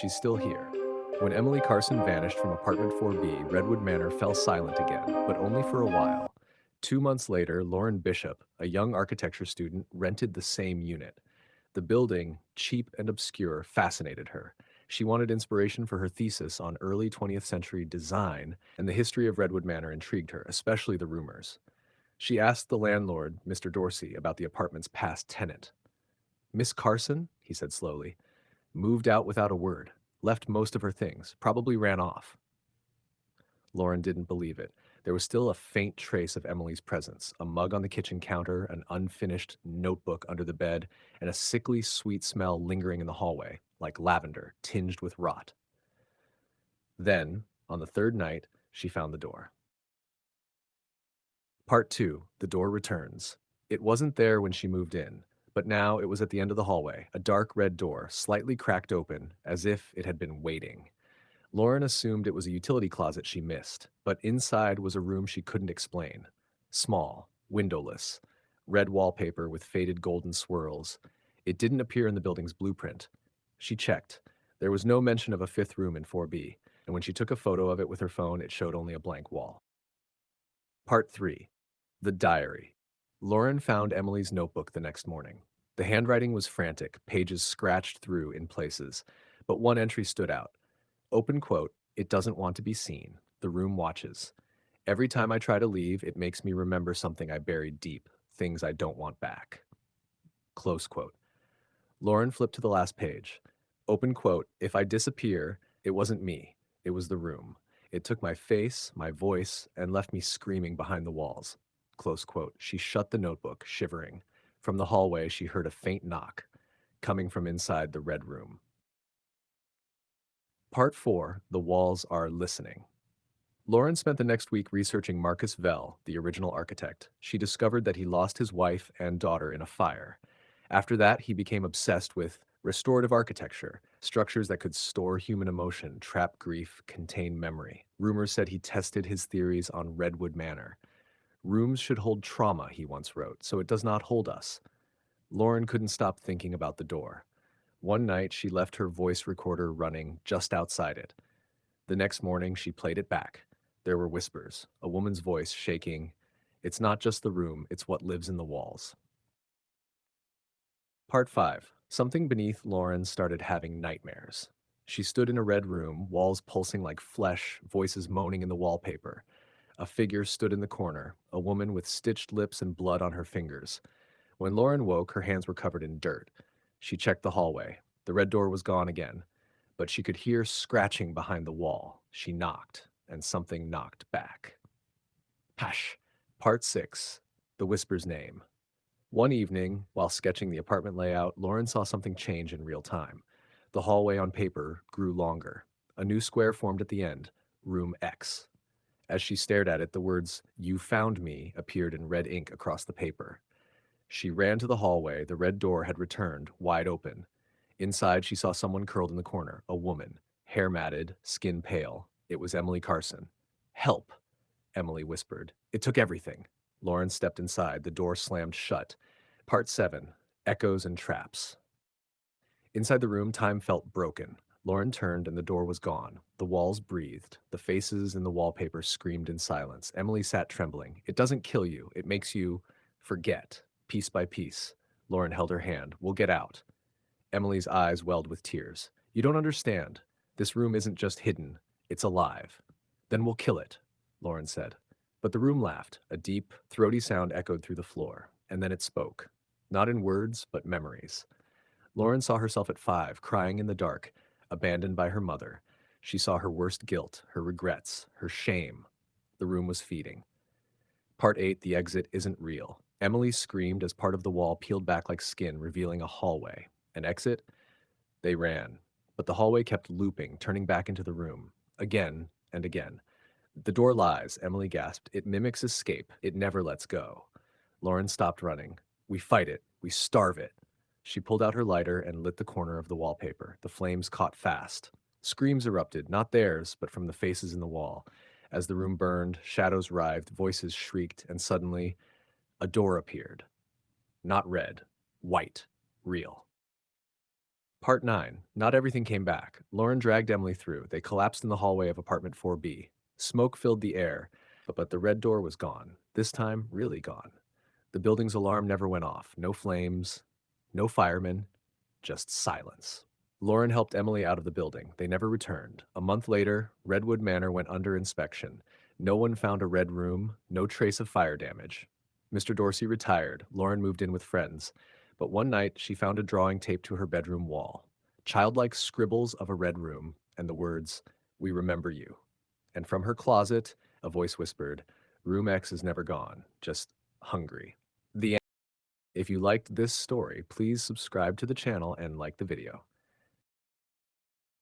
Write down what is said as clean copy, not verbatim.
She's still here. When Emily Carson vanished from apartment 4B, Redwood Manor fell silent again, but only for a while. 2 months later, Lauren Bishop, a young architecture student, rented the same unit. The building, cheap and obscure, fascinated her. She wanted inspiration for her thesis on early 20th century design, and the history of Redwood Manor intrigued her, especially the rumors. She asked the landlord, Mr. Dorsey, about the apartment's past tenant. Miss Carson, he said slowly, moved out without a word, left most of her things, probably ran off. Lauren didn't believe it. There was still a faint trace of Emily's presence, a mug on the kitchen counter, an unfinished notebook under the bed, and a sickly sweet smell lingering in the hallway, like lavender tinged with rot. Then, on the third night, she found the door. Part 2. The door returns. It wasn't there when she moved in, but now it was at the end of the hallway, a dark red door, slightly cracked open, as if it had been waiting. Lauren assumed it was a utility closet she missed, but inside was a room she couldn't explain. Small, windowless, red wallpaper with faded golden swirls. It didn't appear in the building's blueprint. She checked. There was no mention of a fifth room in 4B, and when she took a photo of it with her phone, it showed only a blank wall. Part 3. The Diary. Lauren found Emily's notebook the next morning. The handwriting was frantic, pages scratched through in places, but one entry stood out. Open quote, "It doesn't want to be seen. The room watches. Every time I try to leave, it makes me remember something I buried deep, things I don't want back." Close quote. Lauren flipped to the last page. Open quote, "If I disappear, it wasn't me. It was the room. It took my face, my voice, and left me screaming behind the walls." Close quote. She shut the notebook, shivering. From the hallway, she heard a faint knock, coming from inside the red room. Part 4. The Walls Are Listening. Lauren spent the next week researching Marcus Vell, the original architect. She discovered that he lost his wife and daughter in a fire. After that, he became obsessed with restorative architecture, structures that could store human emotion, trap grief, contain memory. Rumors said he tested his theories on Redwood Manor. "Rooms should hold trauma," he once wrote, "so it does not hold us." Lauren couldn't stop thinking about the door. One night, she left her voice recorder running just outside it. The next morning, she played it back. There were whispers, a woman's voice shaking, "It's not just the room, it's what lives in the walls." Part 5. Something beneath Lauren started having nightmares. She stood in a red room, walls pulsing like flesh, voices moaning in the wallpaper. A figure stood in the corner, a woman with stitched lips and blood on her fingers. When Lauren woke, her hands were covered in dirt. She checked the hallway. The red door was gone again, but she could hear scratching behind the wall. She knocked, and something knocked back. Hush. Part 6. The Whisper's Name. One evening, while sketching the apartment layout, Lauren saw something change in real time. The hallway on paper grew longer. A new square formed at the end, Room X. As she stared at it, the words, "You found me," appeared in red ink across the paper. She ran to the hallway. The red door had returned, wide open. Inside, she saw someone curled in the corner, a woman, hair matted, skin pale. It was Emily Carson. "Help," Emily whispered. "It took everything." Lauren stepped inside. The door slammed shut. Part 7. Echoes and Traps. Inside the room, time felt broken. Lauren turned and the door was gone. The walls breathed. The faces in the wallpaper screamed in silence. Emily sat trembling. "It doesn't kill you. It makes you forget, piece by piece." Lauren held her hand. "We'll get out." Emily's eyes welled with tears. "You don't understand. This room isn't just hidden. It's alive." "Then we'll kill it," Lauren said. But the room laughed. A deep, throaty sound echoed through the floor. And then it spoke. Not in words, but memories. Lauren saw herself at 5, crying in the dark, abandoned by her mother. She saw her worst guilt, her regrets, her shame. The room was feeding. Part 8. The Exit Isn't Real. Emily screamed as part of the wall peeled back like skin, revealing a hallway. An exit? They ran. But the hallway kept looping, turning back into the room. Again and again. "The door lies," Emily gasped. "It mimics escape. It never lets go." Lauren stopped running. "We fight it. We starve it." She pulled out her lighter and lit the corner of the wallpaper. The flames caught fast. Screams erupted, not theirs, but from the faces in the wall. As the room burned, shadows writhed, voices shrieked, and suddenly, a door appeared. Not red, white, real. Part 9. Not everything came back. Lauren dragged Emily through. They collapsed in the hallway of apartment 4B. Smoke filled the air, but the red door was gone. This time, really gone. The building's alarm never went off. No flames, no firemen, just silence. Lauren helped Emily out of the building. They never returned. A month later, Redwood Manor went under inspection. No one found a red room, no trace of fire damage. Mr. Dorsey retired. Lauren moved in with friends. But one night, she found a drawing taped to her bedroom wall. Childlike scribbles of a red room, and the words, "We remember you." And from her closet, a voice whispered, "Room X is never gone, just hungry." The If you liked this story, please subscribe to the channel and like the video.